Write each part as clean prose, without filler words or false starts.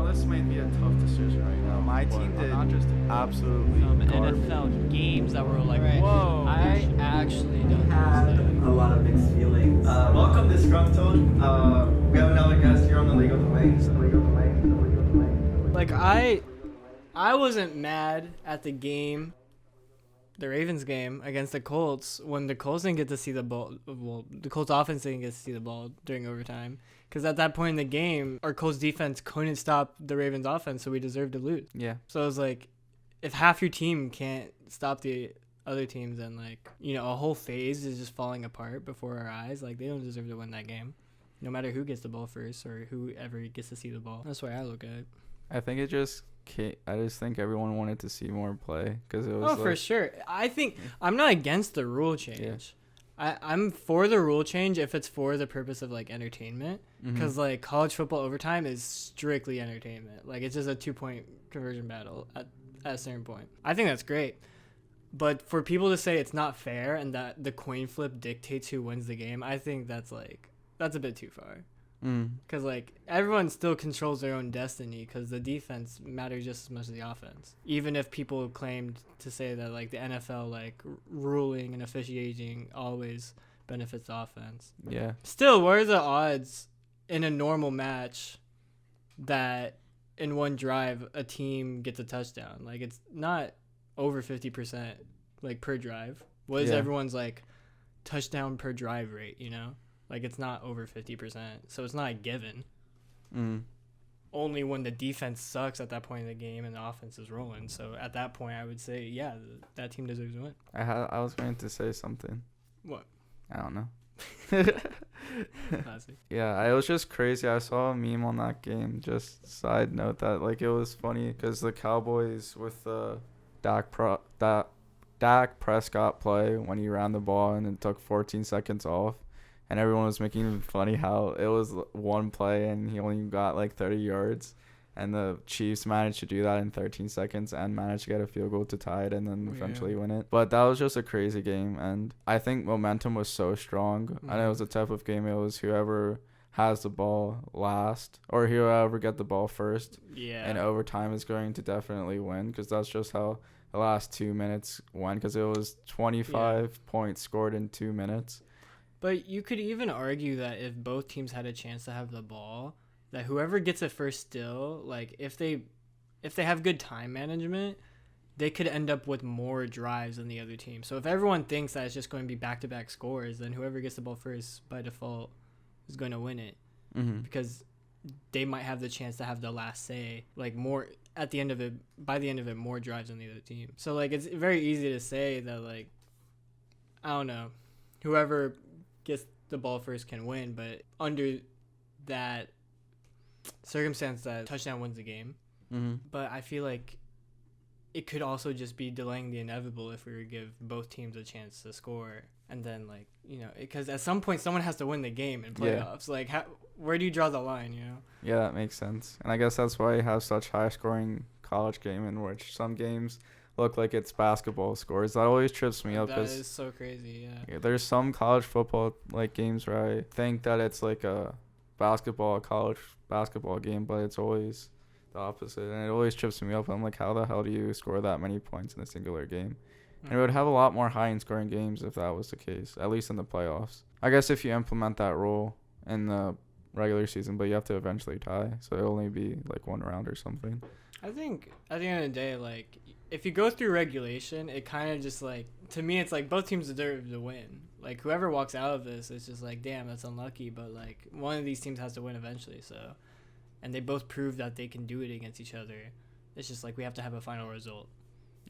this might be a tough decision right now. My team did not just absolutely garbage. NFL games that were like, Right. whoa. I actually don't Had know. a lot of mixed feelings. Welcome, Disgruntled. We have another guest here on the Legal Domains. Like I wasn't mad at the game, the Ravens game against the Colts when the Colts didn't get to see the ball. Well, the Colts offense didn't get to see the ball during overtime because at that point in the game, our Colts defense couldn't stop the Ravens offense, so we deserved to lose. Yeah. So it was like, if half your team can't stop the other teams, then like, you know, a whole phase is just falling apart before our eyes. Like, they don't deserve to win that game, no matter who gets the ball first or whoever gets to see the ball. That's the way I look at it. I think it just I just think everyone wanted to see more play because it was. Oh, for sure. I think I'm not against the rule change. I'm for the rule change if it's for the purpose of like entertainment, because like college football overtime is strictly entertainment. Like it's just a 2-point conversion battle at a certain point. I think that's great. But for people to say it's not fair and that the coin flip dictates who wins the game, I think that's a bit too far. Because like everyone still controls their own destiny because the defense matters just as much as the offense. Even if people claimed to say that like the NFL like ruling and officiating always benefits the offense. Yeah. Still, what are the odds in a normal match that in one drive a team gets a touchdown? Like it's not over 50% like per drive. What is everyone's like touchdown per drive rate, you know? Like, it's not over 50%, so it's not a given. Only when the defense sucks at that point in the game and the offense is rolling. So, at that point, I would say, yeah, that team deserves to win. I was going to say something. What? I don't know. Classic. Yeah, it was just crazy. I saw a meme on that game. Just side note that, like, it was funny because the Cowboys with the Dak Prescott play when he ran the ball and it took 14 seconds off. And everyone was making funny how it was one play and he only got like 30 yards. And the Chiefs managed to do that in 13 seconds and managed to get a field goal to tie it and then eventually win it. But that was just a crazy game. And I think momentum was so strong. And it was the type of game it was whoever has the ball last or whoever get the ball first in overtime is going to definitely win because that's just how the last 2 minutes went because it was 25 points scored in 2 minutes. But you could even argue that if both teams had a chance to have the ball, that whoever gets it first still, like if they have good time management, they could end up with more drives than the other team. So if everyone thinks that it's just going to be back-to-back scores, then whoever gets the ball first by default is going to win it because they might have the chance to have the last say, like more at the end of it, by the end of it, more drives than the other team. So like it's very easy to say that like, I don't know, whoever gets the ball first can win, but under that circumstance that touchdown wins the game. But I feel like it could also just be delaying the inevitable if we were to give both teams a chance to score. And then like, you know, because at some point someone has to win the game in playoffs. Like where do you draw the line, you know? Yeah, that makes sense. And I guess that's why you have such high scoring college game in which some games look like it's basketball scores. That always trips me up. That is so crazy, There's some college football like games where I think that it's like a college basketball game, but it's always the opposite. And it always trips me up. I'm like, how the hell do you score that many points in a singular game? And it would have a lot more high scoring games if that was the case, at least in the playoffs. I guess if you implement that rule in the regular season, but you have to eventually tie. So it'll only be like one round or something. I think at the end of the day, like, if you go through regulation, it kind of just, like, to me, it's like both teams deserve to win. Like, whoever walks out of this, it's just like, damn, that's unlucky. But, like, one of these teams has to win eventually, so. And they both prove that they can do it against each other. It's just like we have to have a final result.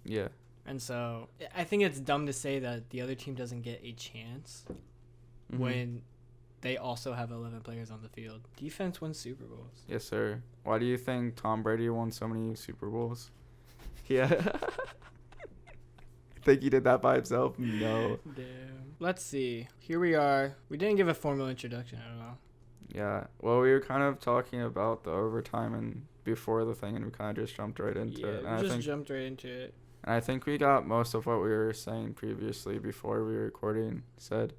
Yeah. And so I think it's dumb to say that the other team doesn't get a chance when they also have 11 players on the field. Defense wins Super Bowls. Yes, sir. Why do you think Tom Brady won so many Super Bowls? Yeah. Think he did that by himself? No. Damn. Let's see. Here we are. We didn't give a formal introduction at all. Yeah. Well, we were kind of talking about the overtime and before the thing, and we kind of just jumped right into it. Yeah, we just jumped right into it. And I think we got most of what we were saying previously before we were recording said.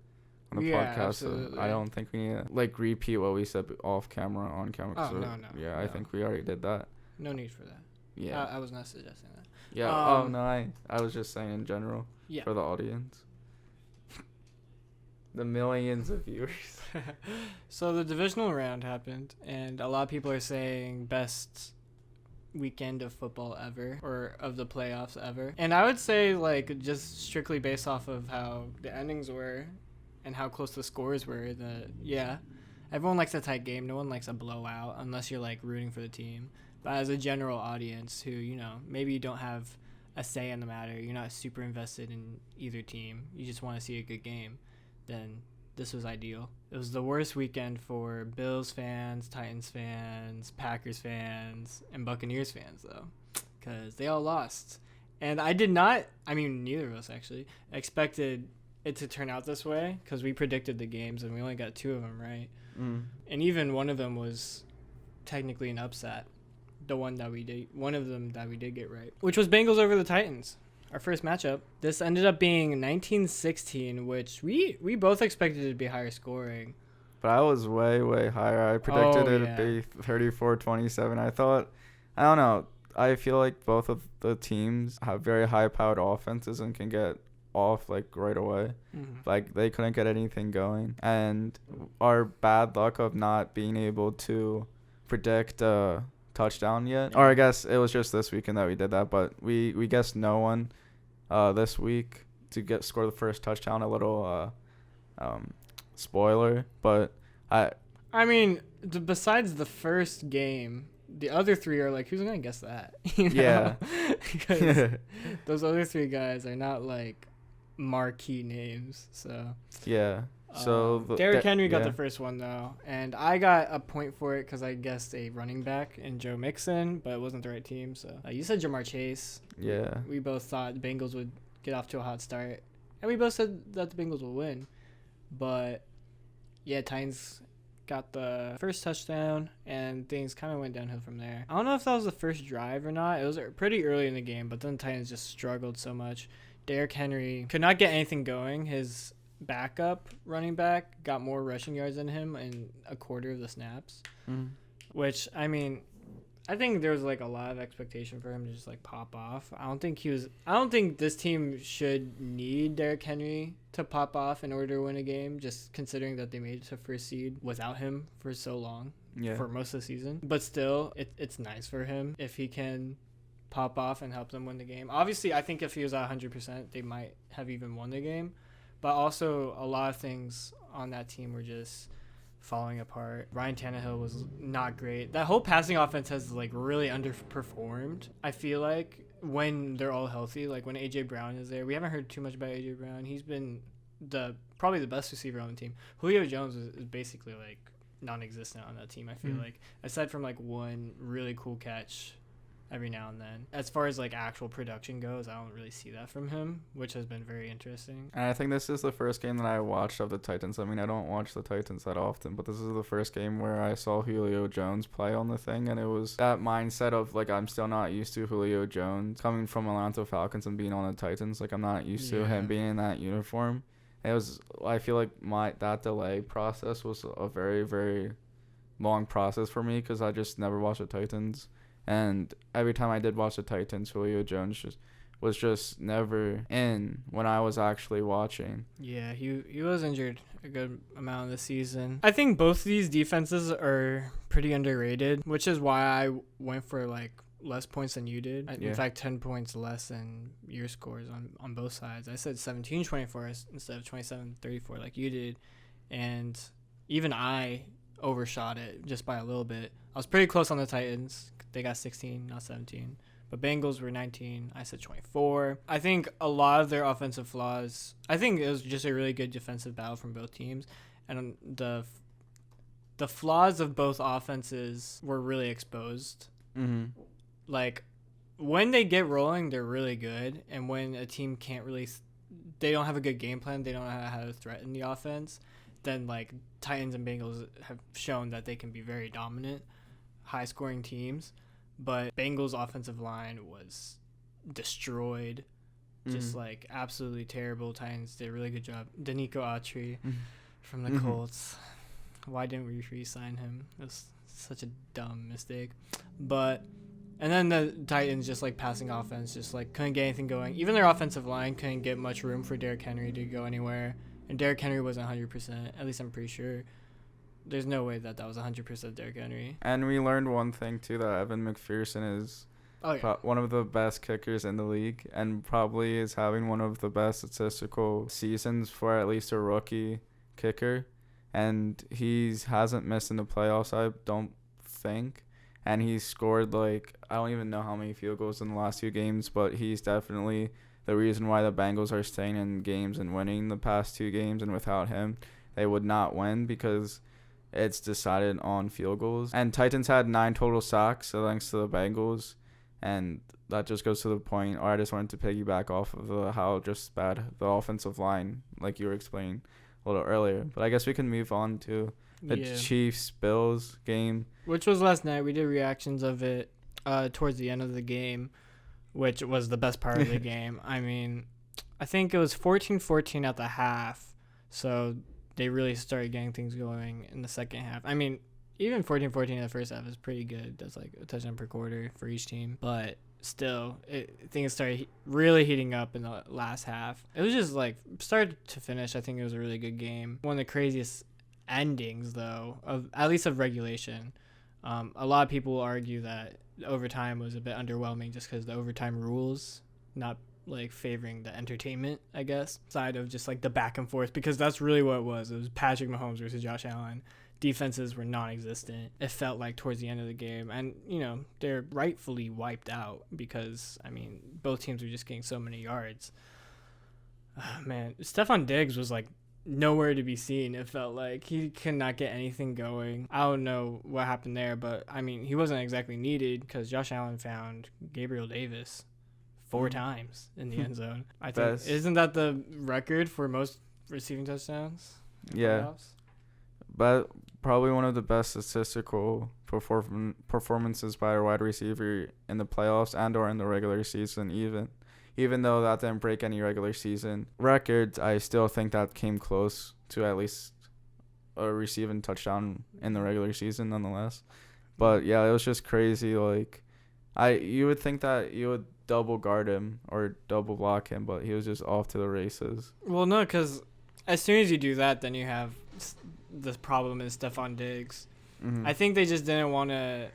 on the Yeah, podcast. So absolutely. I don't think we need to like repeat what we said off camera, on camera. Oh, so, no. Yeah, No. I think we already did that. No need for that. Yeah. I was not suggesting that. Yeah. Um, no, I was just saying in general Yeah. for the audience. The millions of viewers. So the divisional round happened, and a lot of people are saying best weekend of football ever, or of the playoffs ever. And I would say, like, just strictly based off of how the endings were and how close the scores were, everyone likes a tight game. No one likes a blowout unless you're like rooting for the team. But as a general audience who, maybe you don't have a say in the matter, you're not super invested in either team, you just want to see a good game, then this was ideal. It was the worst weekend for Bills fans, Titans fans, Packers fans, and Buccaneers fans, though, because they all lost. And neither of us actually expected it to turn out this way, because we predicted the games and we only got 2 of them right. And even one of them was technically an upset. One of them that we did get right, which was Bengals over the Titans. Our first matchup. This ended up being 19-16, which we both expected it to be higher scoring. But I was way, way higher. I predicted it to be 34-27. I don't know. I feel like both of the teams have very high-powered offenses and can get off, like, right away. Like, they couldn't get anything going. And our bad luck of not being able to predict touchdown yet, or I guess it was just this weekend that we did that, but we guessed no one this week to score the first touchdown. A little spoiler, but besides the first game, the other 3 are like, who's gonna guess that? Yeah. Because those other 3 guys are not like marquee names. So yeah. So Derrick Henry got the first one though, and I got a point for it because I guessed a running back in Joe Mixon, but it wasn't the right team. So you said Jamar Chase. Yeah. We both thought the Bengals would get off to a hot start, and we both said that the Bengals will win. But yeah, Titans got the first touchdown, and things kind of went downhill from there. I don't know if that was the first drive or not. It was pretty early in the game, but then the Titans just struggled so much. Derrick Henry could not get anything going. His backup running back got more rushing yards than him in a quarter of the snaps, which I think there was like a lot of expectation for him to just like pop off. I don't think this team should need Derrick Henry to pop off in order to win a game, just considering that they made it to first seed without him for so long, for most of the season. But still, it's nice for him if he can pop off and help them win the game. Obviously, I think if he was at 100%, they might have even won the game. But also, a lot of things on that team were just falling apart. Ryan Tannehill was not great. That whole passing offense has like really underperformed. I feel like when they're all healthy, like when AJ Brown is there, we haven't heard too much about AJ Brown. He's been probably the best receiver on the team. Julio Jones is basically like non-existent on that team. I feel like, aside from like one really cool catch every now and then. As far as like actual production goes, I don't really see that from him, which has been very interesting. And I think this is the first game that I watched of the Titans. I don't watch the Titans that often, but this is the first game where I saw Julio Jones play on the thing, and it was that mindset of like, I'm still not used to Julio Jones coming from Atlanta Falcons and being on the Titans. Like, I'm not used to him being in that uniform. I feel like that delay process was a very, very long process for me, because I just never watched the Titans. And every time I did watch the Titans, Julio Jones was just never in when I was actually watching. Yeah, he was injured a good amount of the season. I think both of these defenses are pretty underrated, which is why I went for like less points than you did. In fact, 10 points less than your scores on both sides. I said 17-24 instead of 27-34 like you did. And even I overshot it just by a little bit. I was pretty close on the Titans. They got 16, not 17. But Bengals were 19. I said 24. I think a lot of their offensive flaws, I think it was just a really good defensive battle from both teams. And the flaws of both offenses were really exposed. Mm-hmm. Like, when they get rolling, they're really good. And when a team they don't have a good game plan, they don't know how to threaten the offense, then, like, Titans and Bengals have shown that they can be very dominant, high-scoring teams. But Bengals' offensive line was destroyed. just like absolutely terrible. Titans did a really good job. Danico Autry from the Mhm. Colts. Why didn't we re-sign him? It was such a dumb mistake. But and then the Titans just like passing offense, just like couldn't get anything going. Even their offensive line couldn't get much room for Derrick Henry to go anywhere. And Derrick Henry wasn't 100%. At least I'm pretty sure. There's no way that was 100% Derrick Henry. And we learned one thing too, that Evan McPherson is Oh yeah. one of the best kickers in the league, and probably is having one of the best statistical seasons for at least a rookie kicker. And he hasn't missed in the playoffs, I don't think. And he's scored like, I don't even know how many field goals in the last 2 games, but he's definitely the reason why the Bengals are staying in games and winning the past 2 games. And without him, they would not win, because it's decided on field goals. And Titans had 9 total sacks thanks to the Bengals. And that just goes to the point, or I just wanted to piggyback off of how just bad the offensive line, like you were explaining a little earlier. But I guess we can move on to the Chiefs-Bills game. Which was last night. We did reactions of it towards the end of the game, which was the best part of the game. I mean, I think it was 14-14 at the half, so they really started getting things going in the second half. I mean, even 14-14 in the first half is pretty good. That's like a touchdown per quarter for each team. But still, things started really heating up in the last half. It was just like start to finish, I think it was a really good game. One of the craziest endings, though, at least of regulation. A lot of people argue that overtime was a bit underwhelming just because the overtime rules not like favoring the entertainment, I guess, side of just like the back and forth, because that's really what it was. It was Patrick Mahomes versus Josh Allen. Defenses were non-existent. It felt like towards the end of the game, and they're rightfully wiped out because I mean both teams were just getting so many yards. Man, Stephon Diggs was like nowhere to be seen. It felt like he could not get anything going. I don't know what happened there, but I mean he wasn't exactly needed because Josh Allen found Gabriel Davis 4 times in the end zone. I think isn't that the record for most receiving touchdowns? Yeah. Playoffs? But probably one of the best statistical performances by a wide receiver in the playoffs and or in the regular season even though that didn't break any regular season records. I still think that came close to at least a receiving touchdown in the regular season nonetheless. But yeah, it was just crazy. Like you would think that you would double guard him or double block him, but he was just off to the races. Well, no, because as soon as you do that, then you have the problem is Stephon Diggs. Mm-hmm. I think they just didn't want to.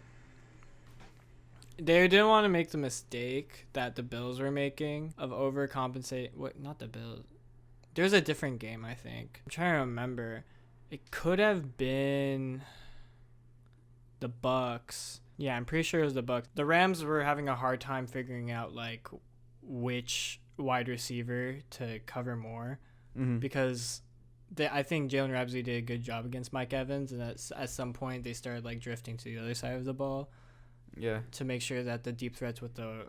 They didn't want to make the mistake that the Bills were making of overcompensate. What? Not the Bills. There's a different game, I think. I'm trying to remember. It could have been the Bucks. Yeah, I'm pretty sure it was the Bucks. The Rams were having a hard time figuring out like which wide receiver to cover more, because I think Jalen Ramsey did a good job against Mike Evans, and at some point they started like drifting to the other side of the ball. Yeah. To make sure that the deep threats with the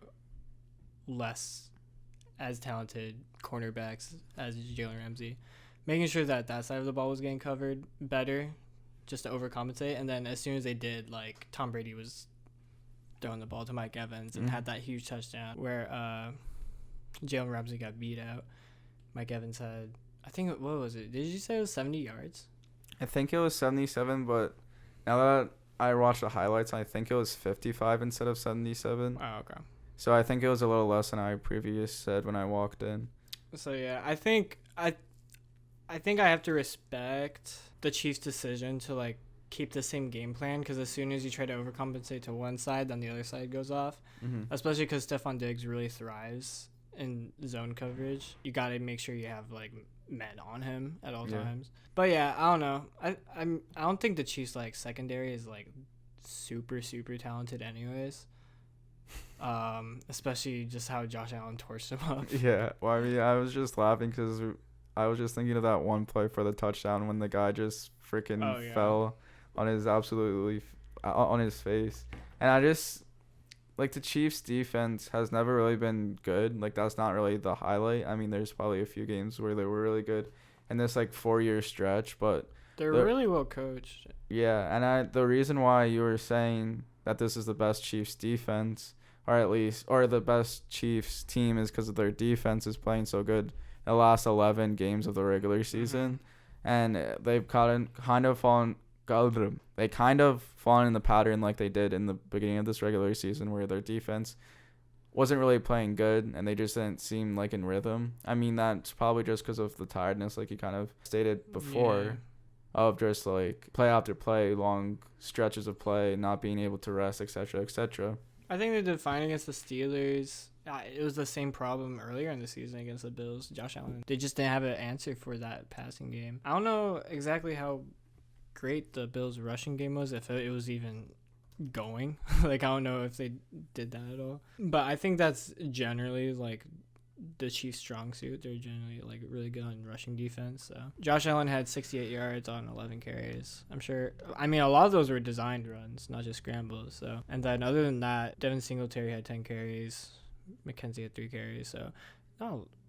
less as talented cornerbacks as Jalen Ramsey, making sure that side of the ball was getting covered better, just to overcompensate. And then as soon as they did, like Tom Brady was throwing the ball to Mike Evans and had that huge touchdown where Jalen Ramsey got beat out. Mike Evans had, I think, what was it? Did you say it was 70 yards? I think it was 77, but now that I watched the highlights, I think it was 55 instead of 77. Oh, okay. So I think it was a little less than I previously said when I walked in. So yeah, I think I have to respect the Chiefs' decision to like keep the same game plan, because as soon as you try to overcompensate to one side, then the other side goes off. Especially because Stephon Diggs really thrives in zone coverage. You got to make sure you have like men on him at all times. But yeah, I don't know. I don't think the Chiefs like secondary is like super talented anyways. Especially just how Josh Allen torched him up. Yeah, well, I mean, I was just laughing because I was just thinking of that one play for the touchdown when the guy just freaking fell on his on his face, and I just like the Chiefs' defense has never really been good. Like that's not really the highlight. I mean, there's probably a few games where they were really good in this like 4-year stretch, but they're really well coached. Yeah, and the reason why you were saying that this is the best Chiefs defense or the best Chiefs team is because of their defense is playing so good the last 11 games of the regular season, and they've kind of fallen in the pattern like they did in the beginning of this regular season, where their defense wasn't really playing good and they just didn't seem like in rhythm. I mean, that's probably just because of the tiredness, like you kind of stated before, of just like play after play, long stretches of play, not being able to rest, etc., etc. I think they're defining against the Steelers. It was the same problem earlier in the season against the Bills. Josh Allen, they just didn't have an answer for that passing game. I don't know exactly how great the Bills' rushing game was, if it was even going. Like, I don't know if they did that at all. But I think that's generally, like, the Chiefs' strong suit. They're generally, like, really good on rushing defense. So Josh Allen had 68 yards on 11 carries. I'm sure. I mean, a lot of those were designed runs, not just scrambles. So, and then other than that, Devin Singletary had 10 carries. McKenzie had 3 carries. So,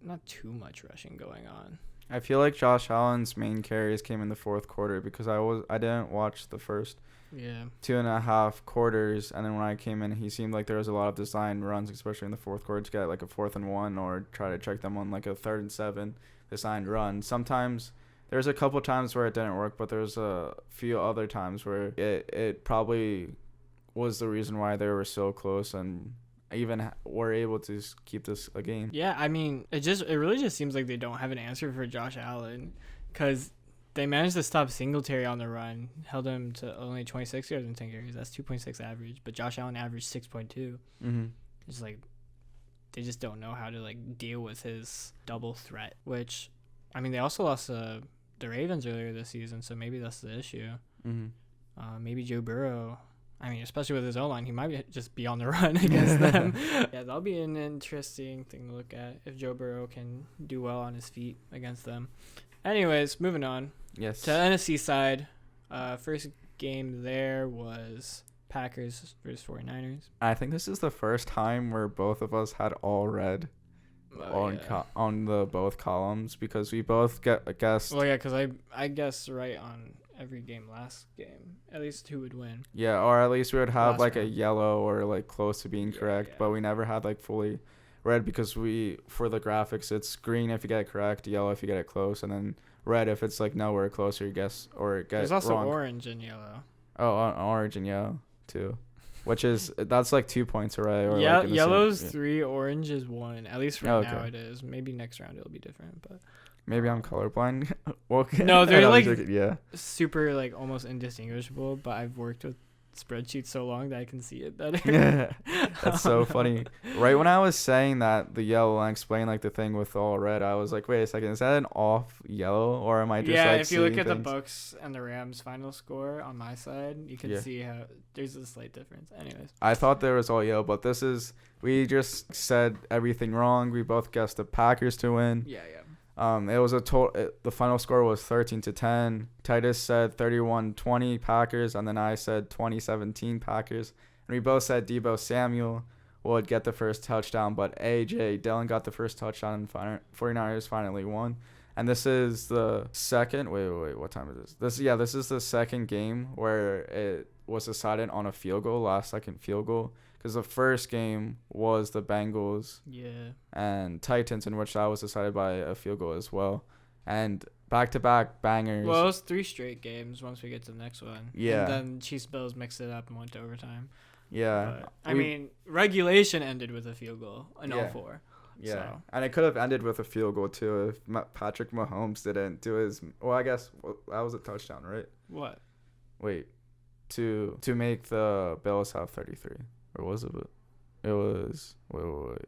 not too much rushing going on. I feel like Josh Allen's main carries came in the fourth quarter because I didn't watch the first 2.5 quarters, and then when I came in, he seemed like there was a lot of design runs, especially in the fourth quarter, to get like a 4th and 1 or try to check them on like a 3rd and 7 designed run. Sometimes there's a couple times where it didn't work, but there's a few other times where it probably was the reason why they were so close and even were able to keep this a game. Yeah, I mean, it really just seems like they don't have an answer for Josh Allen, because they managed to stop Singletary on the run, held him to only 26 yards and 10 carries. That's 2.6 average, but Josh Allen averaged 6.2. It's like they just don't know how to like deal with his double threat. Which, I mean, they also lost the Ravens earlier this season, so maybe that's the issue. Maybe Joe Burrow. I mean, especially with his O-line, he might just be on the run against them. Yeah, that'll be an interesting thing to look at if Joe Burrow can do well on his feet against them. Anyways, moving on. Yes. To the NFC side, first game there was Packers versus 49ers. I think this is the first time where both of us had all red on the both columns, because we both guessed. Well, yeah, because I guessed right on every game last game, at least who would win. Yeah, or at least we would have Last like round. a yellow or like close to being correct, yeah. but we never had like fully red, because for the graphics it's green if you get it correct, yellow if you get it close, and then red if it's like nowhere close or you guess or get There's also wrong. orange and yellow. Oh, orange and yellow too, which is that's like 2 points, right? Or Yeah, like in the yellow's same, 3, orange is 1. At least right now it is. Maybe next round it'll be different, but maybe I'm colorblind. Well, no, they're like yeah, super like almost indistinguishable, but I've worked with spreadsheets so long that I can see it better. Yeah, that's so funny. Right when I was saying that the yellow and explain like the thing with all red, I was like, wait a second, is that an off yellow, or am I just like if you look at things? the Bucks and the Rams final score on my side, you can see how there's a slight difference. Anyways, I thought there was all yellow, but we just said everything wrong. We both guessed the Packers to win. yeah. It was the final score was 13-10. Titus said 31-20 Packers, and then I said 2017 Packers. And we both said Deebo Samuel would get the first touchdown, but A.J. Dillon got the first touchdown, and 49ers finally won. And this is the second. Wait, what time is this? This is the second game where it was decided on a field goal, last second field goal. Because the first game was the Bengals and Titans, in which that was decided by a field goal as well. And back-to-back bangers. Well, it was 3 straight games once we get to the next one. Yeah. And then Chiefs-Bills mixed it up and went to overtime. Yeah. But, I mean, regulation ended with a field goal in all 4. Yeah. So. And it could have ended with a field goal, too, if Patrick Mahomes didn't do his... Well, I guess that was a touchdown, right? What? Wait. To make the Bills have 33. Or was it? It was... Wait.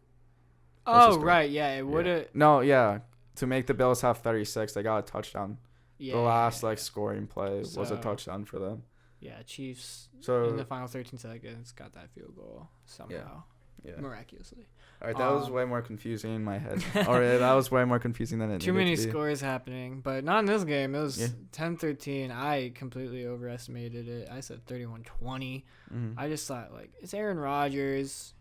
Oh, right. Yeah, it would have... No, yeah. To make the Bills have 36, they got a touchdown. Yeah, the last scoring play was a touchdown for them. Yeah, Chiefs in the final 13 seconds got that field goal somehow. Yeah. Miraculously. All right, that was way more confusing in my head. All right, that was way more confusing than it Too needed many to be. scores happening, but not in this game. It was 10-13. I completely overestimated it. I said 31-20. Mm-hmm. I just thought, like, it's Aaron Rodgers.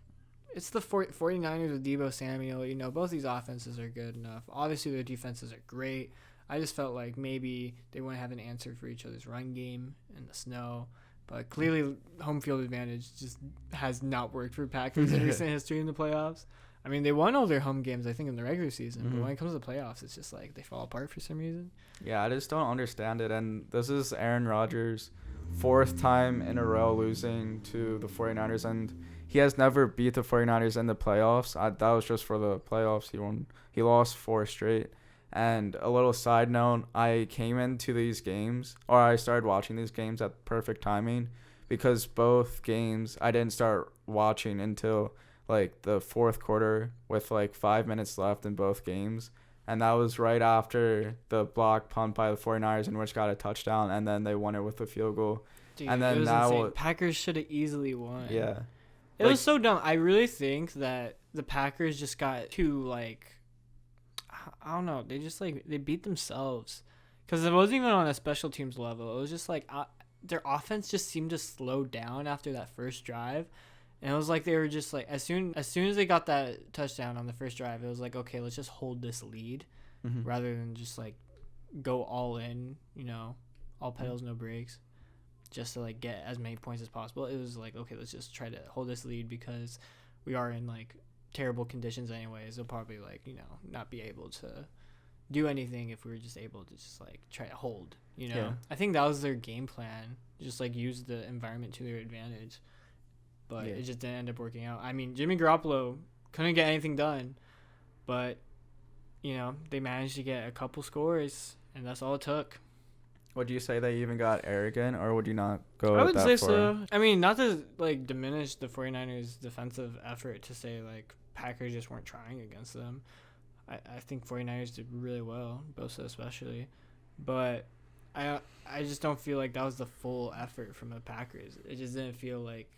It's the 49ers with Deebo Samuel. You know, both these offenses are good enough. Obviously, their defenses are great. I just felt like maybe they wouldn't have an answer for each other's run game in the snow. But clearly, home field advantage just has not worked for Packers in recent history in the playoffs. I mean, they won all their home games, I think, in the regular season. But when it comes to the playoffs, it's just like they fall apart for some reason. Yeah, I just don't understand it. And this is Aaron Rodgers' 4th time in a row losing to the 49ers. And he has never beat the 49ers in the playoffs. That was just for the playoffs. He lost 4 straight. And a little side note, I came into these games, or I started watching these games at perfect timing, because both games I didn't start watching until like the 4th quarter with like 5 minutes left in both games. And that was right after the block punt by the 49ers, in which got a touchdown, and then they won it with a field goal. Dude, and then it was that insane. was, Packers should have easily won. yeah. It was so dumb. I really think that the Packers just got too, like, I don't know. They just, like, they beat themselves. Because it wasn't even on a special teams level. It was just, like, their offense just seemed to slow down after that first drive. And it was like they were just, like, as soon as they got that touchdown on the first drive, it was like, okay, let's just hold this lead rather than just, like, go all in, you know, all pedals, no brakes, just to, like, get as many points as possible. It was like, okay, let's just try to hold this lead because we are in, like, terrible conditions anyways. They'll probably, like, you know, not be able to do anything if we were just able to just, like, try to hold, you know. Yeah. I think that was their game plan, just, like, use the environment to their advantage. But it just didn't end up working out. I mean, Jimmy Garoppolo couldn't get anything done, but, you know, they managed to get a couple scores, and that's all it took. Would you say they even got arrogant, or would you not go I would that say far? so. I mean, not to, like, diminish the 49ers' defensive effort to say, like, Packers just weren't trying against them. I think 49ers did really well, Bosa especially. But I just don't feel like that was the full effort from the Packers. It just didn't feel like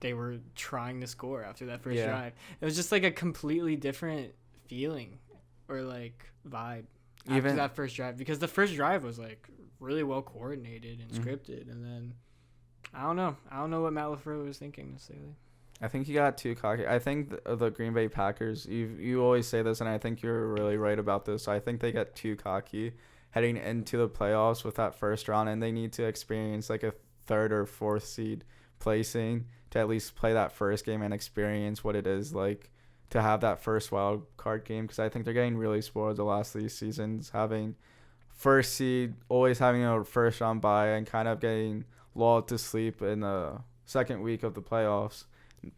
they were trying to score after that first drive. It was just like a completely different feeling or like vibe after that first drive, because the first drive was like really well coordinated and scripted, and then I don't know what Matt LaFleur was thinking necessarily. I think he got too cocky. I think the Green Bay Packers, you always say this, and I think you're really right about this. I think they get too cocky heading into the playoffs with that first round, and they need to experience like a 3rd or 4th seed placing to at least play that first game and experience what it is like to have that first wild card game, because I think they're getting really spoiled the last 3 seasons, having first seed, always having a first round bye, and kind of getting lulled to sleep in the second week of the playoffs,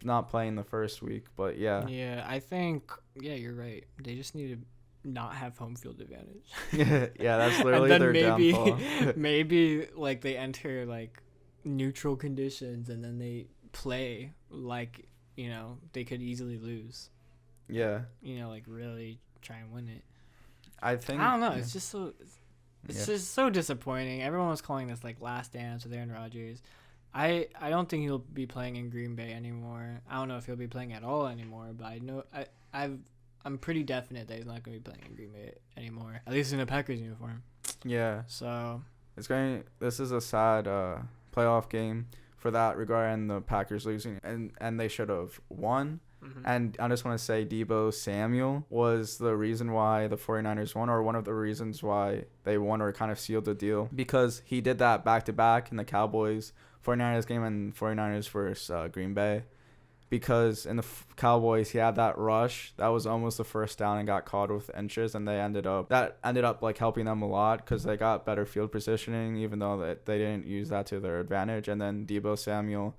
not playing the first week. But yeah, I think you're right. They just need to not have home field advantage. yeah, that's literally and then their downfall. maybe like they enter like neutral conditions and then they play like, you know, they could easily lose. Yeah, You know, like really try and win it. I think I don't know. It's just so it's just so disappointing. Everyone was calling this like last dance with Aaron Rodgers. I don't think he'll be playing in Green Bay anymore. I don't know if he'll be playing at all anymore, but I know I'm pretty definite that he's not going to be playing in Green Bay anymore, at least in a Packers uniform. Yeah, So this is a sad playoff game for that regard, and the Packers losing, and they should have won. And I just want to say Deebo Samuel was the reason why the 49ers won, or one of the reasons why they won or kind of sealed the deal, because he did that back-to-back in the Cowboys 49ers game and 49ers versus Green Bay. Because in the Cowboys, he had that rush that was almost the first down and got caught with inches, and that ended up like helping them a lot because they got better field positioning, even though they didn't use that to their advantage. And then Deebo Samuel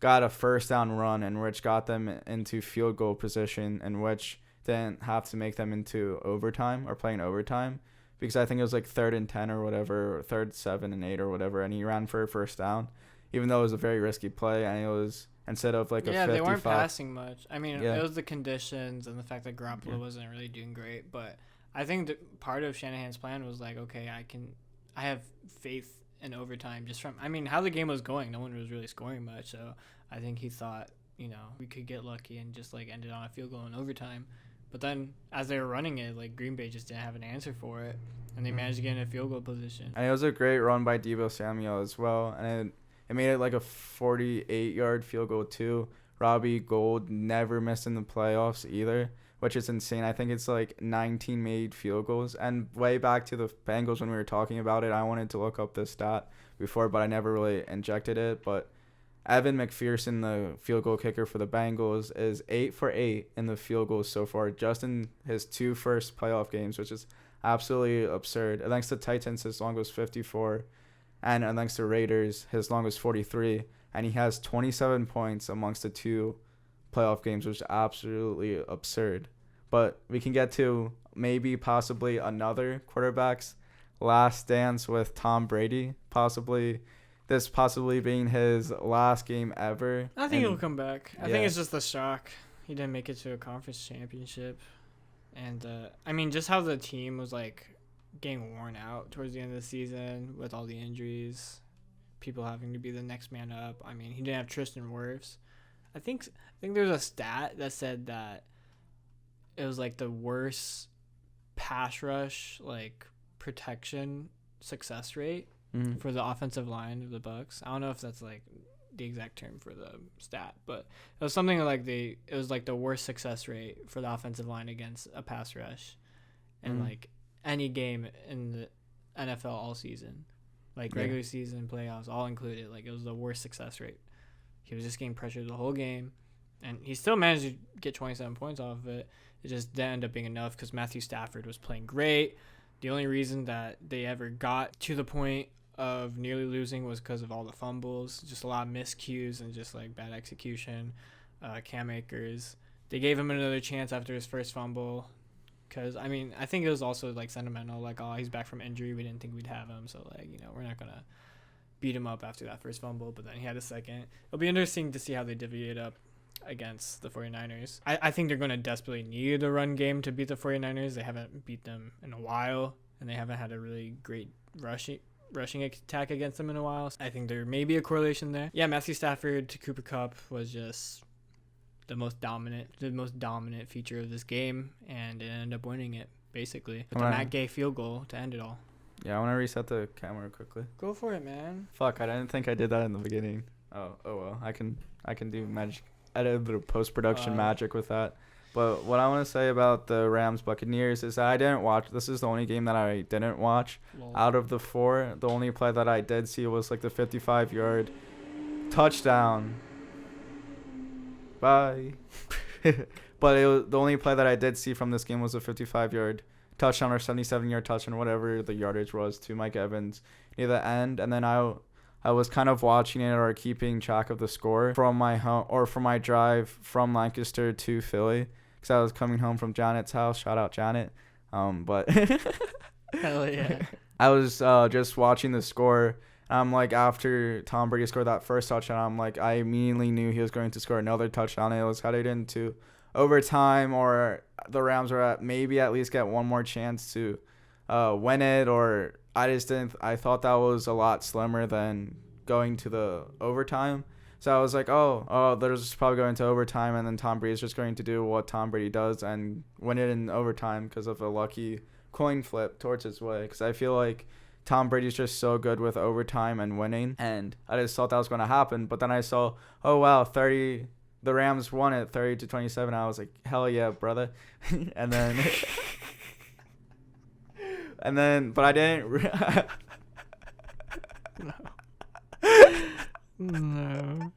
got a first down run, and which got them into field goal position, and which didn't have to make them into overtime or playing overtime, because I think it was like 3rd and 10 or whatever, or 3rd 7 and 8 or whatever, and he ran for a first down, even though it was a very risky play, and it was instead of like a 55. they weren't passing much. I mean, it was the conditions and the fact that Garoppolo wasn't really doing great, but I think part of Shanahan's plan was like, okay, I have faith in overtime just from, I mean, how the game was going. No one was really scoring much, so I think he thought, you know, we could get lucky and just like ended on a field goal in overtime. But then as they were running it, like Green Bay just didn't have an answer for it, and they managed to get in a field goal position. And it was a great run by Deebo Samuel as well, and it made it like a 48-yard field goal too. Robbie Gould never missed in the playoffs either, which is insane. I think it's like 19 made field goals. And way back to the Bengals when we were talking about it, I wanted to look up this stat before, but I never really injected it. But Evan McPherson, the field goal kicker for the Bengals, is 8 for 8 in the field goals so far, just in his 2 first playoff games, which is absolutely absurd. Against the Titans, his long was 54, and against the Raiders, his long was 43, and he has 27 points amongst the 2 playoff games, which is absolutely absurd. But we can get to maybe possibly another quarterback's last dance with Tom Brady, possibly being his last game ever. I think he'll come back. I think Yeah. it's just the shock. He didn't make it to a conference championship. And, I mean, just how the team was, like, getting worn out towards the end of the season with all the injuries, people having to be the next man up. I mean, he didn't have Tristan Wirfs. I think there's a stat that said that it was, like, the worst pass rush, like, protection success rate for the offensive line of the Bucks. I don't know if that's like the exact term for the stat, but it was something like it was like the worst success rate for the offensive line against a pass rush in like any game in the NFL all season, like regular season, playoffs, all included. Like, it was the worst success rate. He was just getting pressured the whole game, and he still managed to get 27 points off of it. It just didn't end up being enough because Matthew Stafford was playing great. The only reason that they ever got to the point of nearly losing was because of all the fumbles, just a lot of miscues and just like bad execution. Cam Akers, they gave him another chance after his first fumble because, I mean, I think it was also like sentimental, like, oh, he's back from injury, we didn't think we'd have him, so, like, you know, we're not gonna beat him up after that first fumble. But then he had a second. It'll be interesting to see how they divvy it up against the 49ers. I think they're going to desperately need a run game to beat the 49ers. They haven't beat them in a while, and they haven't had a really great rushing attack against them in a while. So I think there may be a correlation there. Yeah, Matthew Stafford to Cooper Kupp was just the most dominant feature of this game, and it ended up winning it, basically. With the Matt Gay field goal to end it all. Yeah, I want to reset the camera quickly. Go for it, man. Fuck, I didn't think I did that in the beginning. Oh well, I can do magic, edit a bit of post-production magic with that. But what I want to say about the Rams Buccaneers is that I didn't watch. This is the only game that I didn't watch. Out of the 4, the only play that I did see was like the 55-yard touchdown. Bye. But the only play that I did see from this game was a 55-yard touchdown or 77-yard touchdown, whatever the yardage was, to Mike Evans near the end. And then I was kind of watching it or keeping track of the score from my home or from my drive from Lancaster to Philly, because I was coming home from Janet's house. Shout out Janet. But Hell yeah. I was just watching the score. I'm like, after Tom Brady scored that first touchdown, I'm like, I immediately knew he was going to score another touchdown. It was headed into overtime, or the Rams were at least get one more chance to win it, or I thought that was a lot slimmer than going to the overtime. So I was like, oh, they're just probably going to overtime, and then Tom Brady's just going to do what Tom Brady does and win it in overtime because of a lucky coin flip towards his way. Because I feel like Tom Brady's just so good with overtime and winning, and I just thought that was going to happen. But then I saw, oh wow, the Rams won it 30-27. I was like, hell yeah, brother. and then, but I didn't. No.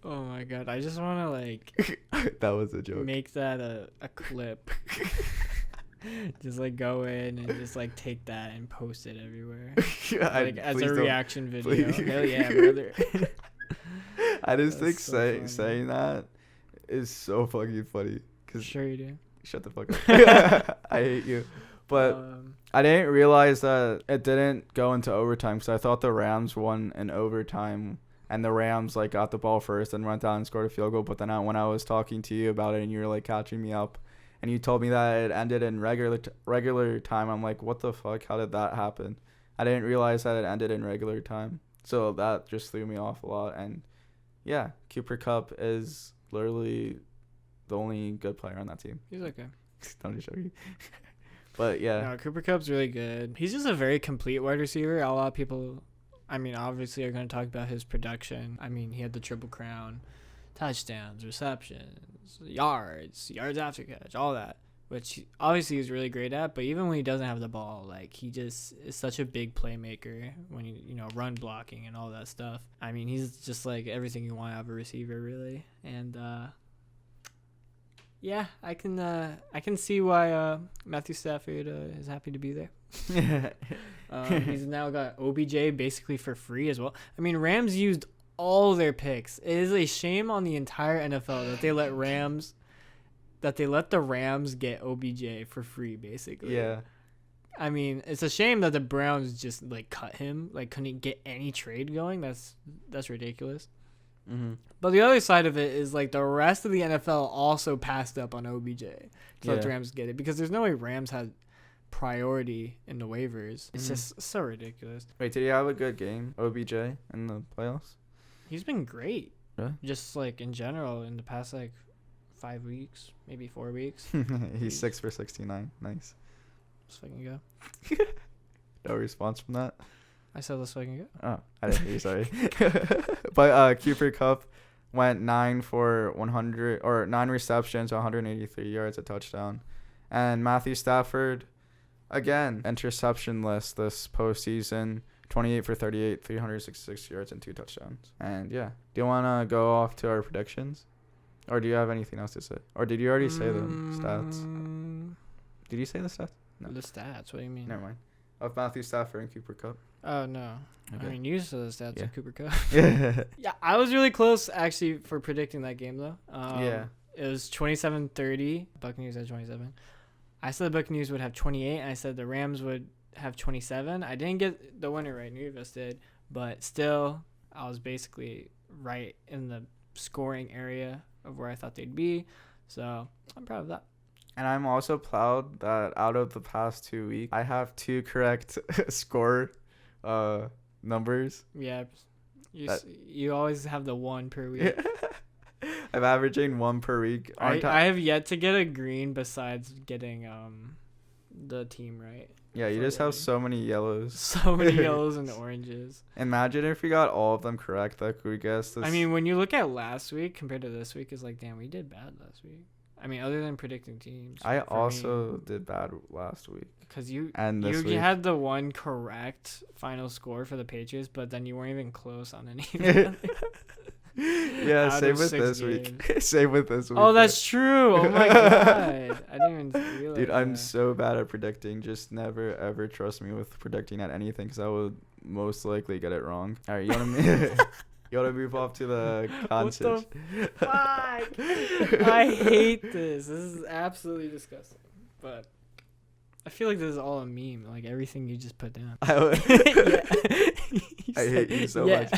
Oh my god, I just want to like that was a joke. make that a clip. Just like go in and just like take that and post it everywhere. Like as a reaction video. Please. Hell yeah, brother. I just think so saying that is so fucking funny. Sure you do. Shut the fuck up. I hate you. But I didn't realize that it didn't go into overtime, because I thought the Rams won in overtime, and the Rams like got the ball first and went down and scored a field goal. But then when I was talking to you about it and you were like catching me up, and you told me that it ended in regular time, I'm like, what the fuck? How did that happen? I didn't realize that it ended in regular time. So that just threw me off a lot. And yeah, Cooper Kupp is literally the only good player on that team. He's okay. Don't show you. But yeah. No, Cooper Kupp's really good. He's just a very complete wide receiver. A lot of people, I mean, obviously are going to talk about his production. I mean, he had the Triple Crown, touchdowns, receptions, yards after catch, all that. which obviously he's really great at. But even when he doesn't have the ball, like, he just is such a big playmaker when you know, run blocking and all that stuff. I mean, he's just like everything you want out of a receiver, really. And yeah, I can see why Matthew Stafford is happy to be there. He's now got OBJ basically for free as well. I mean, Rams used all their picks. It is a shame on the entire NFL that they let the Rams get OBJ for free, basically. Yeah. I mean, it's a shame that the Browns just like cut him, like couldn't get any trade going. That's ridiculous. Mm-hmm. But the other side of it is like the rest of the NFL also passed up on OBJ to let the Rams get it, because there's no way Rams had priority in the waivers. It's just so ridiculous. Wait, did he have a good game, OBJ, in the playoffs? He's been great. Really? Just like in general in the past like 5 weeks, maybe 4 weeks. He's 6 for 69. Nice. Let's fucking go. No response from that. I said let's fucking go. Oh, I didn't hear you. Sorry. But Cooper Kupp went 9 for 100 or 9 receptions, 183 yards, a touchdown, and Matthew Stafford, again, interception list this postseason. 28 for 38, 366 yards, and 2 touchdowns. And yeah, do you want to go off to our predictions? Or do you have anything else to say? Or did you already say the stats? Did you say the stats? No. The stats? What do you mean? Never mind. Of Matthew Stafford and Cooper Kupp. Oh, no. Okay. I mean, you said the stats of Cooper Kupp. Yeah. Yeah, I was really close, actually, for predicting that game, though. Yeah. It was 27-30. Buccaneers had 27. I said the Buccaneers would have 28, and I said the Rams would have 27. I didn't get the winner right. Neither of us did. But still, I was basically right in the scoring area of where I thought they'd be. So I'm proud of that. And I'm also proud that out of the past 2 weeks, I have 2 correct score numbers. Yeah. You always have the 1 per week. I'm averaging 1 per week. I have yet to get a green besides getting the team right. Yeah, you just have so many yellows. So many yellows and oranges. Imagine if we got all of them correct. Like we guessed this. I mean, when you look at last week compared to this week, it's like, damn, we did bad last week. I mean, other than predicting teams. I also did bad last week. Because you had the 1 correct final score for the Patriots, but then you weren't even close on any. Yeah, same with this week. Same with this week. Oh, that's true. Oh my god, I didn't even realize. Dude, I'm so bad at predicting. Just never ever trust me with predicting at anything, because I will most likely get it wrong. All right, you want to move off to the content? What the fuck? I hate this. This is absolutely disgusting. But I feel like this is all a meme. Like everything you just put down. I hate you so much.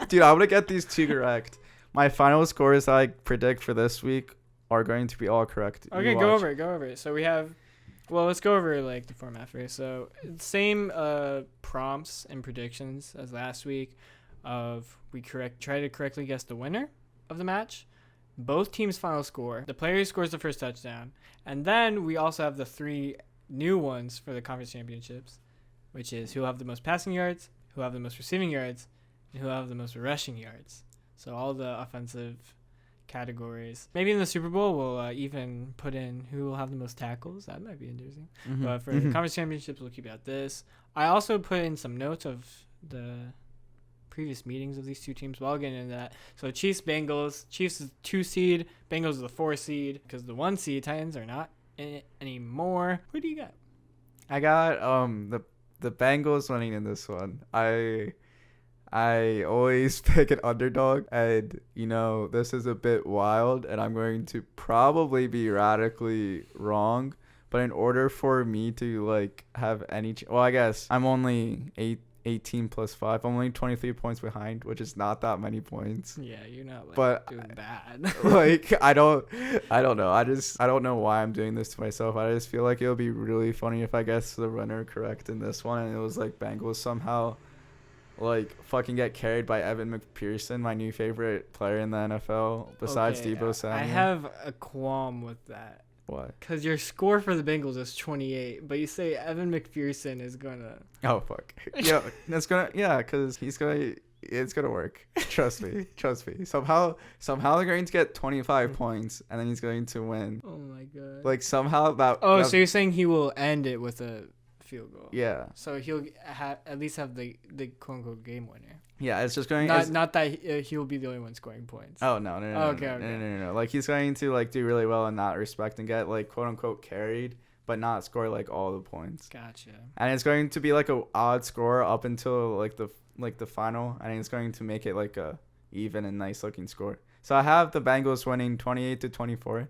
Dude, I'm going to get these 2 correct. My final scores that I predict for this week are going to be all correct. Okay, go over it. So we have, let's go over like the format first. So same prompts and predictions as last week. We try to correctly guess the winner of the match, both teams' final score, the player who scores the first touchdown, and then we also have the 3 new ones for the conference championships, which is who will have the most passing yards, who will have the most receiving yards, and who will have the most rushing yards. So all the offensive categories. Maybe in the Super Bowl we'll even put in who will have the most tackles. That might be interesting. Mm-hmm. But for the conference championships, we'll keep it at this. I also put in some notes of the previous meetings of these 2 teams. But I'll get into that. So Chiefs, Bengals. Chiefs is 2 seed. Bengals is the 4 seed, because the 1 seed Titans are not in it anymore. Who do you got? I got the Bengals winning in this one. I always pick an underdog, and this is a bit wild, and I'm going to probably be radically wrong. But in order for me to like have any, I guess I'm only 18 plus 5. I'm only 23 points behind, which is not that many points. Yeah, you're not doing bad. Like I don't know. I don't know why I'm doing this to myself. I just feel like it'll be really funny if I guess the runner correct in this one, and it was like Bengals somehow like fucking get carried by Evan McPherson, my new favorite player in the NFL besides Deebo Samuel. I have a qualm with that. Why? Because your score for the Bengals is 28, but you say Evan McPherson is gonna. Oh fuck! Yeah, that's gonna. Yeah, because he's gonna It's gonna work. Trust me. Trust me. Somehow they're going to get 25 points, and then he's going to win. Oh my god. Like somehow that. Oh, that- so you're saying he will end it with a field goal? yeah. So he'll at least have the quote unquote game winner. Yeah. It's just going. Not that he'll be the only one scoring points. Oh no. Okay. No. Like he's going to like do really well in that respect and get like quote unquote carried, but not score like all the points. Gotcha. And it's going to be like a odd score up until like the final, and it's going to make it like a even and nice looking score. So I have the Bengals winning 28-24,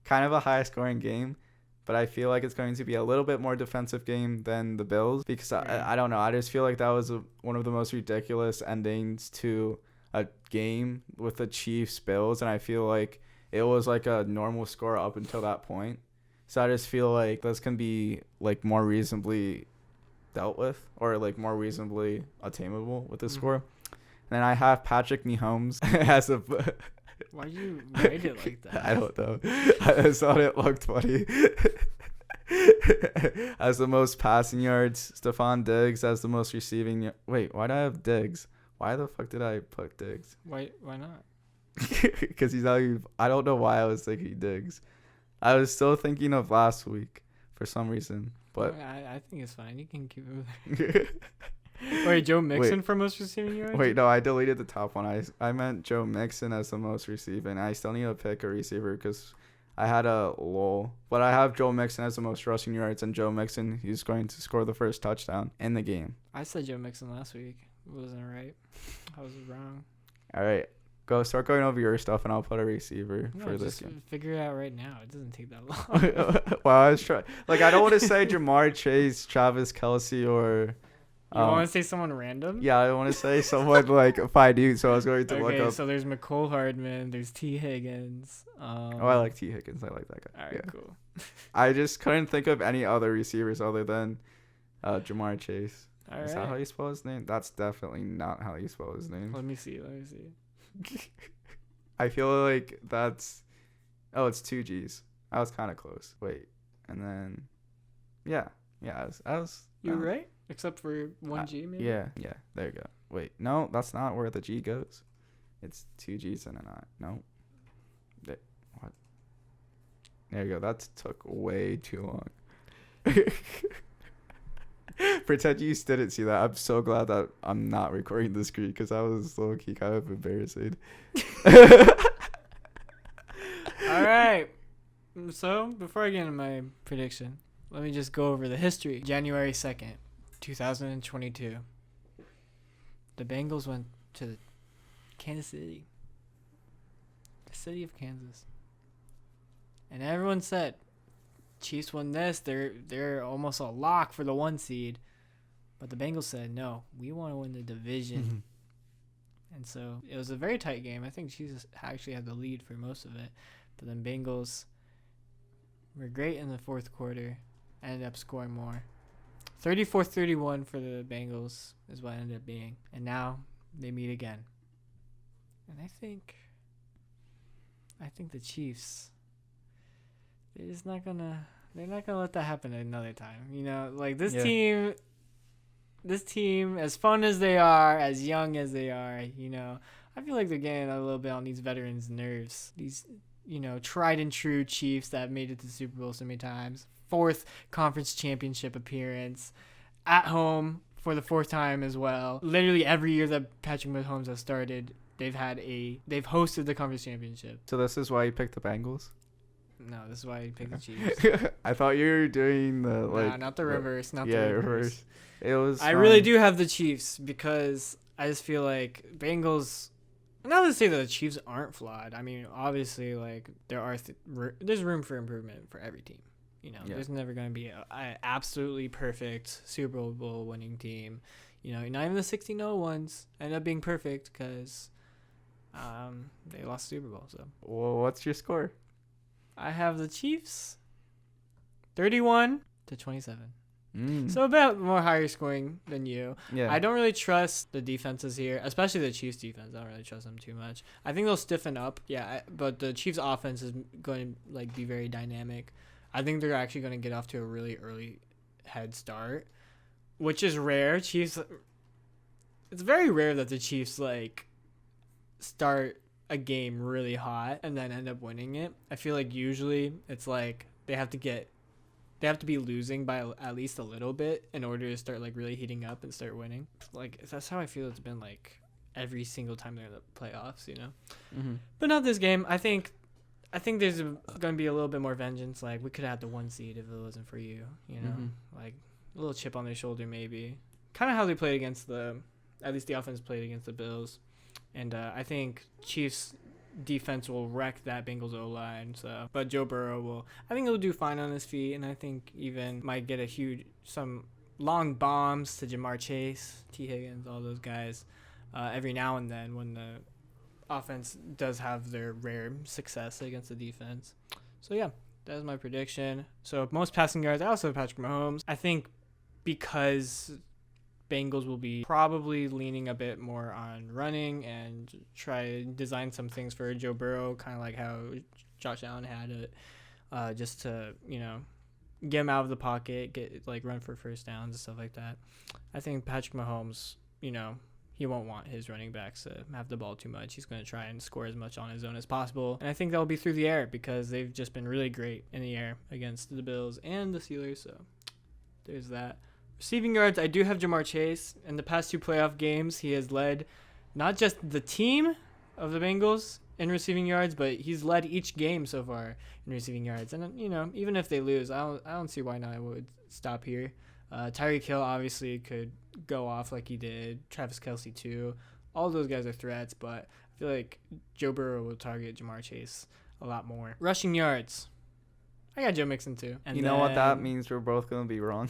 kind of a high scoring game, but I feel like it's going to be a little bit more defensive game than the Bills because I don't know. I just feel like that was one of the most ridiculous endings to a game with the Chiefs Bills, and I feel like it was like a normal score up until that point. So I just feel like this can be like more reasonably dealt with or like more reasonably attainable with the score. And then I have Patrick Mahomes as a. Why do you write it like that? I don't know. I just thought it looked funny. As the most passing yards, Stephon Diggs as the most receiving. Wait, why do I have Diggs? Why the fuck did I put Diggs? Why not? Because he's not even. I don't know why I was thinking Diggs. I was still thinking of last week for some reason, but I think it's fine. You can keep it. Wait, Joe Mixon for most receiving yards? Wait, no, I deleted the top one. I meant Joe Mixon as the most receiving. I still need to pick a receiver because I had a lull. But I have Joe Mixon as the most rushing yards, and Joe Mixon, he's going to score the first touchdown in the game. I said Joe Mixon last week. It wasn't right. I was wrong. All right. Start going over your stuff, and I'll put a receiver No, for this just game. figure it out right now. It doesn't take that long. Well, I was trying. Like, I don't want to say Jamar Chase, Travis Kelce, or... You want to say someone random? Yeah, I want to say someone like if I do, so I was going to look Okay, up. so there's McCole Hardman, there's T. Higgins. I like T. Higgins. I like that guy. All right, Yeah. cool. I just couldn't think of any other receivers other than Jamar Chase. All Is right. that how you spell his name? That's definitely not how you spell his name. Let me see. I feel like that's... Oh, it's 2 G's. I was kind of close. Wait. And then... Yeah. I was You were right? Except for 1 G, maybe? Yeah. There you go. Wait. No, that's not where the G goes. It's 2 G's and an I. No. What? There you go. That took way too long. Pretend you didn't see that. I'm so glad that I'm not recording the screen because that was low-key kind of embarrassing. All right. So, before I get into my prediction, let me just go over the history. January 2nd, 2022. The Bengals went to Kansas City. The city of Kansas. And everyone said, Chiefs won this. They're almost a lock for the 1 seed. But the Bengals said, no, we want to win the division. And so it was a very tight game. I think Chiefs actually had the lead for most of it. But then Bengals were great in the fourth quarter. Ended up scoring more. 34-31 for the Bengals is what it ended up being. And now they meet again. And I think the Chiefs, they're not gonna let that happen another time. You know, like this team, as fun as they are, as young as they are, you know, I feel like they're getting a little bit on these veterans' nerves. These, you know, tried and true Chiefs that have made it to the Super Bowl so many times. 4th conference championship appearance at home for the 4th time as well. Literally every year that Patrick Mahomes has started, they've hosted the conference championship. So this is why you picked the Bengals? No, this is why I picked the Chiefs. I thought you were doing the Nah, not the reverse. Not the reverse. It was. I really do have the Chiefs because I just feel like Bengals. Not to say that the Chiefs aren't flawed. I mean, obviously, like there's room for improvement for every team. You know, there's never going to be a absolutely perfect Super Bowl winning team. You know, not even the 16-0 ones end up being perfect because they lost the Super Bowl. So, Well, what's your score? I have the Chiefs 31-27. So about more higher scoring than you. Yeah. I don't really trust the defenses here, especially the Chiefs defense. I don't really trust them too much. I think they'll stiffen up. Yeah, but the Chiefs offense is going to like be very dynamic. I think they're actually going to get off to a really early head start, which is rare. Chiefs it's very rare that the Chiefs like start a game really hot and then end up winning it. I feel like usually it's like they have to be losing by at least a little bit in order to start like really heating up and start winning. Like that's how I feel it's been like every single time they're in the playoffs, you know. Mm-hmm. But not this game. I think there's going to be a little bit more vengeance. Like we could have had the 1 seed if it wasn't for you, you know. Like a little chip on their shoulder maybe. Kind of how they played against at least the offense played against the Bills. And I think Chiefs defense will wreck that Bengals O-line. But Joe Burrow I think he'll do fine on his feet, and I think even might get some long bombs to Jamar Chase, T. Higgins, all those guys every now and then when the offense does have their rare success against the defense. So yeah, that is my prediction. So most passing yards, I also have Patrick Mahomes. I think because Bengals will be probably leaning a bit more on running and try to design some things for Joe Burrow, kind of like how Josh Allen had it, just to, you know, get him out of the pocket, run for first downs and stuff like that. I think Patrick Mahomes, you know, he won't want his running backs to have the ball too much. He's going to try and score as much on his own as possible. And I think that'll be through the air because they've just been really great in the air against the Bills and the Steelers. So there's that. Receiving yards, I do have Jamar Chase. In the past 2 playoff games, he has led not just the team of the Bengals in receiving yards, but he's led each game so far in receiving yards. And, you know, even if they lose, I don't see why not I would stop here. Tyreek Hill obviously could go off like he did. Travis Kelce too. All those guys are threats, but I feel like Joe Burrow will target Jamar Chase a lot more. Rushing yards, I got Joe Mixon too. And you know what that means? We're both going to be wrong.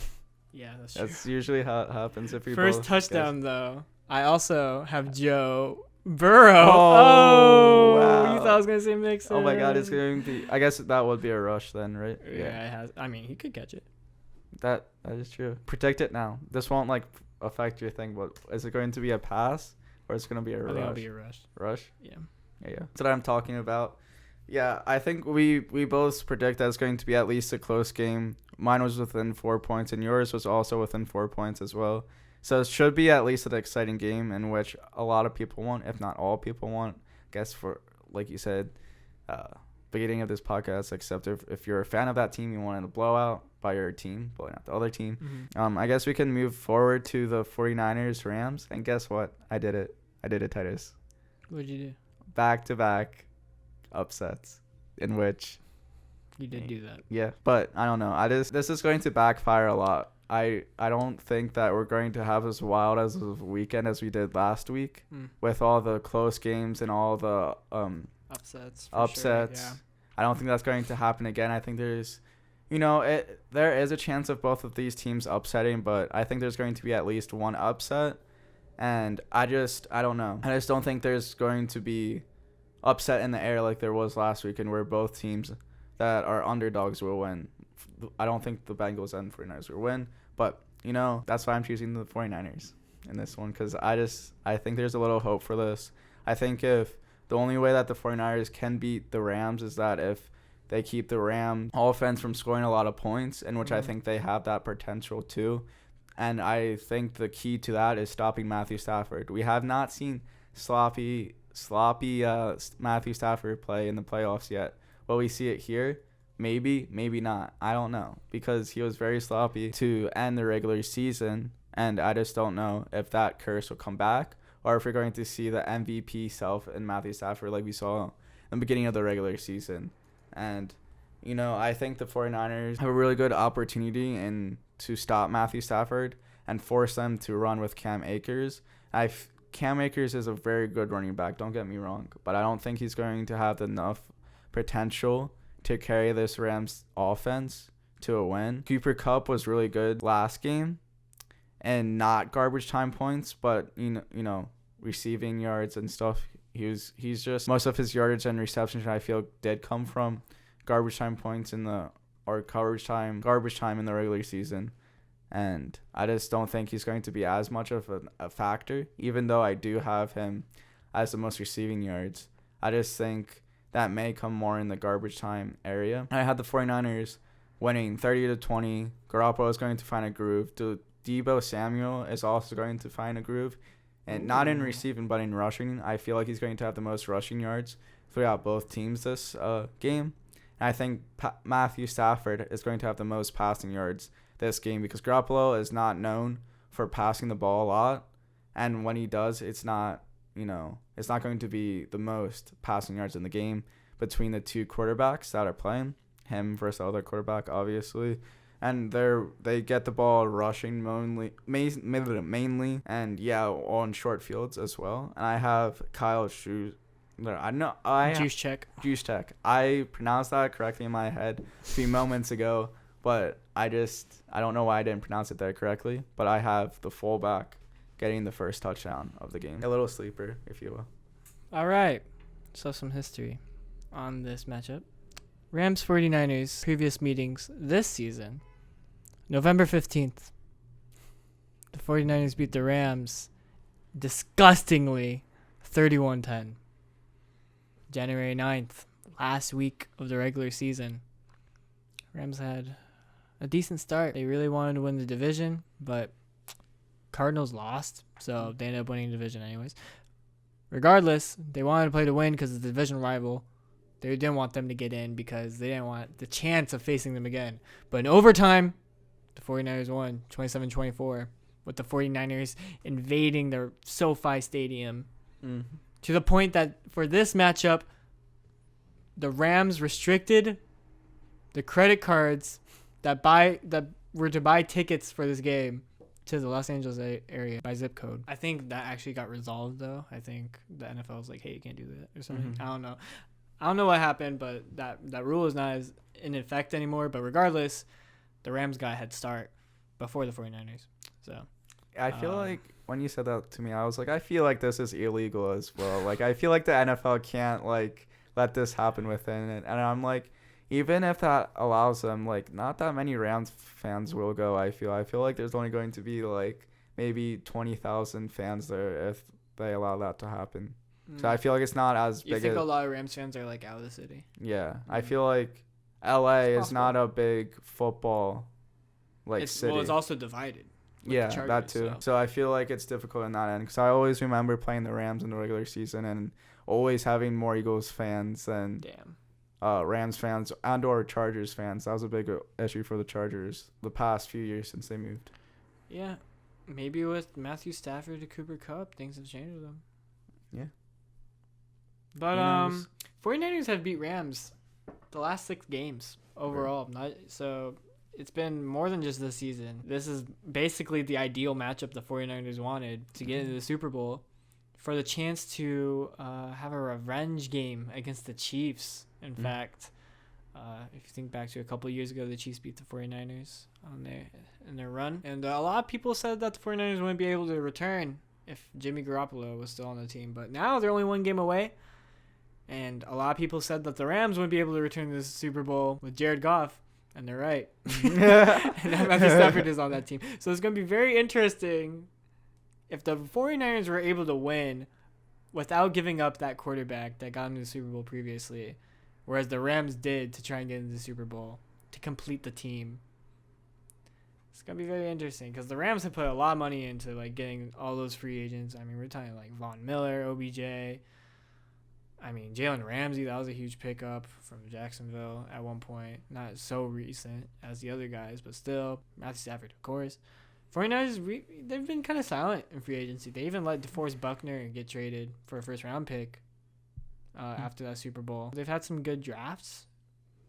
Yeah, that's true. That's usually how it happens if we First both touchdown, guess. though. I also have Joe Burrow. Oh, wow. You thought I was going to say Mixon. Oh, my God. It's going to be... I guess that would be a rush then, right? Yeah, it has. I mean, he could catch it. That is true. Predict it now. This won't, like, affect your thing, but is it going to be a pass or is it going to be a rush? I think it'll be a rush. Rush? Yeah. Yeah. That's what I'm talking about. Yeah, I think we both predict that it's going to be at least a close game. Mine was within 4 points, and yours was also within 4 points as well. So it should be at least an exciting game in which a lot of people want, if not all people want. I guess for, like you said, beginning of this podcast, except if you're a fan of that team, you wanted a blowout by your team, blowing out the other team. Mm-hmm. I guess we can move forward to the 49ers Rams, and guess what? I did it, Titus. What did you do? Back-to-back upsets in which You did do that. yeah, but I don't know. This is going to backfire a lot. I don't think that we're going to have as wild as a weekend as we did last week with all the close games and all the Upsets. Sure, yeah. I don't think that's going to happen again. I think there's there is a chance of both of these teams upsetting, but I think there's going to be at least one upset, and I don't know. I just don't think there's going to be upset in the air like there was last weekend where both teams that are underdogs will win. I don't think the Bengals and 49ers will win, but, you know, that's why I'm choosing the 49ers in this one because I think there's a little hope for this. I think if the only way that the 49ers can beat the Rams is that if they keep the Ram offense from scoring a lot of points, in which I think they have that potential too. And I think the key to that is stopping Matthew Stafford. We have not seen sloppy Matthew Stafford play in the playoffs yet. Will we see it here? Maybe not. I don't know because he was very sloppy to end the regular season, and I just don't know if that curse will come back or if we're going to see the MVP self in Matthew Stafford like we saw in the beginning of the regular season. And, you know, I think the 49ers have a really good opportunity to stop Matthew Stafford and force them to run with Cam Akers. Cam Akers is a very good running back, don't get me wrong, but I don't think he's going to have enough potential to carry this Rams offense to a win. Cooper Kupp was really good last game and not garbage time points, but you know receiving yards and stuff. He's just most of his yardage and receptions I feel did come from garbage time points garbage time in the regular season. And I just don't think he's going to be as much of a factor, even though I do have him as the most receiving yards. I just think that may come more in the garbage time area. I had the 49ers winning 30-20. Garoppolo is going to find a groove. Deebo Samuel is also going to find a groove and not in receiving but in rushing. I feel like he's going to have the most rushing yards throughout both teams this game. And I think Matthew Stafford is going to have the most passing yards this game because Garoppolo is not known for passing the ball a lot, and when he does, it's not going to be the most passing yards in the game between the two quarterbacks that are playing, him versus the other quarterback, obviously. And they get the ball rushing mainly, and on short fields as well. And I have Kyle Juice check. I pronounced that correctly in my head a few moments ago, but I don't know why I didn't pronounce it there correctly. But I have the fullback getting the first touchdown of the game. A little sleeper, if you will. All right. So some history on this matchup. Rams 49ers previous meetings this season. November 15th. The 49ers beat the Rams disgustingly 31-10. January 9th, last week of the regular season. Rams had a decent start. They really wanted to win the division, but Cardinals lost, so they ended up winning the division anyways. Regardless, they wanted to play to win because it's a division rival. They didn't want them to get in because they didn't want the chance of facing them again. But in overtime, the 49ers won 27-24 with the 49ers invading their SoFi Stadium to the point that for this matchup, the Rams restricted the credit cards that were to buy tickets for this game to the Los Angeles area by zip code. I think that actually got resolved, though. I think the NFL was like, hey, you can't do that or something. I don't know what happened, but that rule is not as in effect anymore. But regardless, the Rams got a head start before the 49ers. So I feel like when you said that to me, I was like, I feel like this is illegal as well. Like, I feel like the NFL can't, like, let this happen within it. And I'm like, even if that allows them, like, not that many Rams fans will go, I feel like there's only going to be, like, maybe 20,000 fans there if they allow that to happen. So I feel like it's not as big. You think a lot of Rams fans are, like, out of the city? Yeah. I feel like LA is not a big football, city. Well, it's also divided. Yeah, Chargers, that too. So I feel like it's difficult in that end because I always remember playing the Rams in the regular season and always having more Eagles fans than Rams fans and or Chargers fans. That was a big issue for the Chargers the past few years since they moved. Yeah, maybe with Matthew Stafford to Cooper Kupp, things have changed with them. Yeah. But 49ers have beat Rams the last 6 games overall. It's been more than just this season. This is basically the ideal matchup the 49ers wanted to get into the Super Bowl for the chance to have a revenge game against the Chiefs. In fact, if you think back to a couple of years ago, the Chiefs beat the 49ers in their run. And a lot of people said that the 49ers wouldn't be able to return if Jimmy Garoppolo was still on the team. But now they're only 1 game away. And a lot of people said that the Rams wouldn't be able to return to the Super Bowl with Jared Goff. And they're right. And now Matthew Stafford is on that team. So it's going to be very interesting if the 49ers were able to win without giving up that quarterback that got into the Super Bowl previously, whereas the Rams did to try and get into the Super Bowl to complete the team. It's going to be very interesting because the Rams have put a lot of money into like getting all those free agents. I mean, we're talking like Von Miller, OBJ. I mean, Jalen Ramsey, that was a huge pickup from Jacksonville at one point. Not so recent as the other guys, but still. Matthew Stafford, of course. 49ers, they've been kind of silent in free agency. They even let DeForest Buckner get traded for a first-round pick after that Super Bowl. They've had some good drafts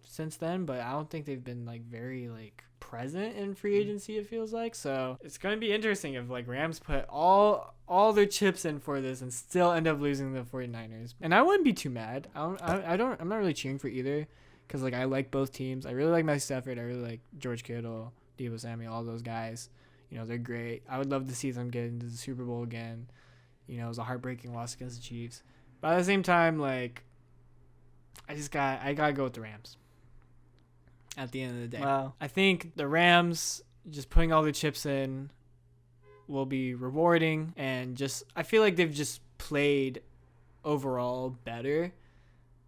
since then, but I don't think they've been like very like present in free agency, it feels like. So it's going to be interesting if like Rams put all their chips in for this and still end up losing the 49ers. And I wouldn't be too mad. I'm not really cheering for either because like I like both teams. I really like Matthew Stafford. I really like George Kittle, Deebo Samuel, all those guys. You know, they're great. I would love to see them get into the Super Bowl again. You know, it was a heartbreaking loss against the Chiefs. But at the same time, like, I gotta go with the Rams at the end of the day. Wow. I think the Rams just putting all their chips in will be rewarding, and just I feel like they've just played overall better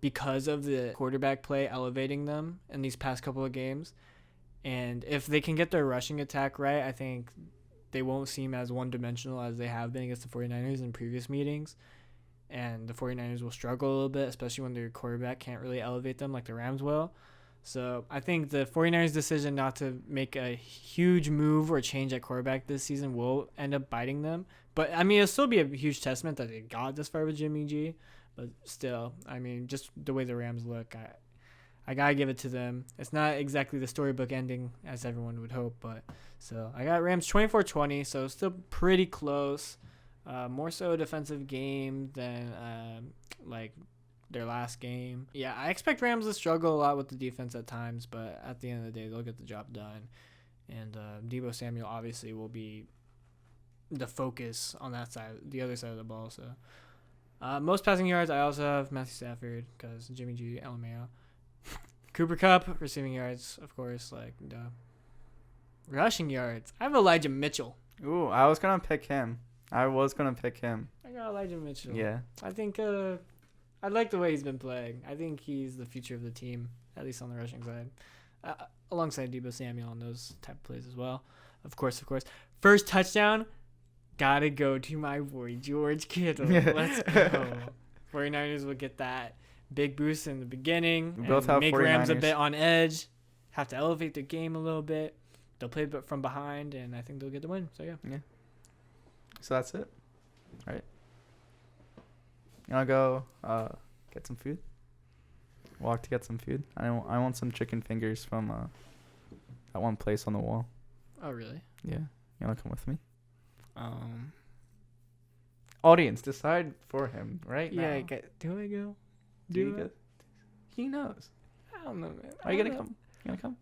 because of the quarterback play elevating them in these past couple of games. And if they can get their rushing attack right, I think they won't seem as one-dimensional as they have been against the 49ers in previous meetings. And the 49ers will struggle a little bit, especially when their quarterback can't really elevate them like the Rams will. So I think the 49ers' decision not to make a huge move or change at quarterback this season will end up biting them. But, I mean, it'll still be a huge testament that they got this far with Jimmy G. But still, I mean, just the way the Rams look, I got to give it to them. It's not exactly the storybook ending as everyone would hope. But so I got Rams 24-20, so still pretty close. More so a defensive game than like their last game. Yeah, I expect Rams to struggle a lot with the defense at times, but at the end of the day, they'll get the job done. And Deebo Samuel obviously will be the focus on that side, the other side of the ball. So most passing yards, I also have Matthew Stafford because Jimmy G, LMAO. Cooper Kupp, receiving yards, of course, like duh. Rushing yards, I have Elijah Mitchell. Ooh, I was gonna pick him. I got Elijah Mitchell. Yeah. I think I like the way he's been playing. I think he's the future of the team, at least on the rushing side, alongside Deebo Samuel on those type of plays as well. Of course. First touchdown, gotta go to my boy George Kittle. Let's go. 49ers will get that big boost in the beginning. We both have make 49ers. Rams a bit on edge. Have to elevate their game a little bit. They'll play from behind, and I think they'll get the win. So, yeah. So that's it. All right. You want to go get some food? Walk to get some food? I want some chicken fingers from that one place on the wall. Oh, really? Yeah. You want to come with me? Audience, decide for him right now. Yeah, do I go? He knows. I don't know, man. Are you going to come? You going to come?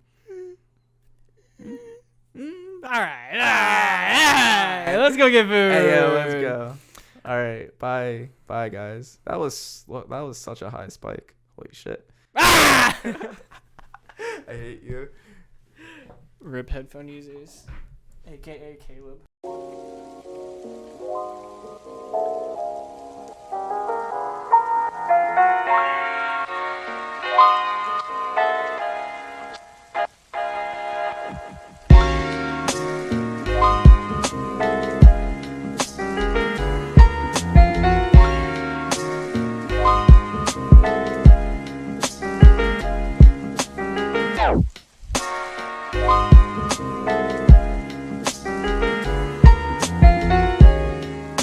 All right. Let's go get food. Hey, yo, let's go. All right, bye, guys. That was such a high spike. Holy shit. I hate you. RIP headphone users, aka Caleb.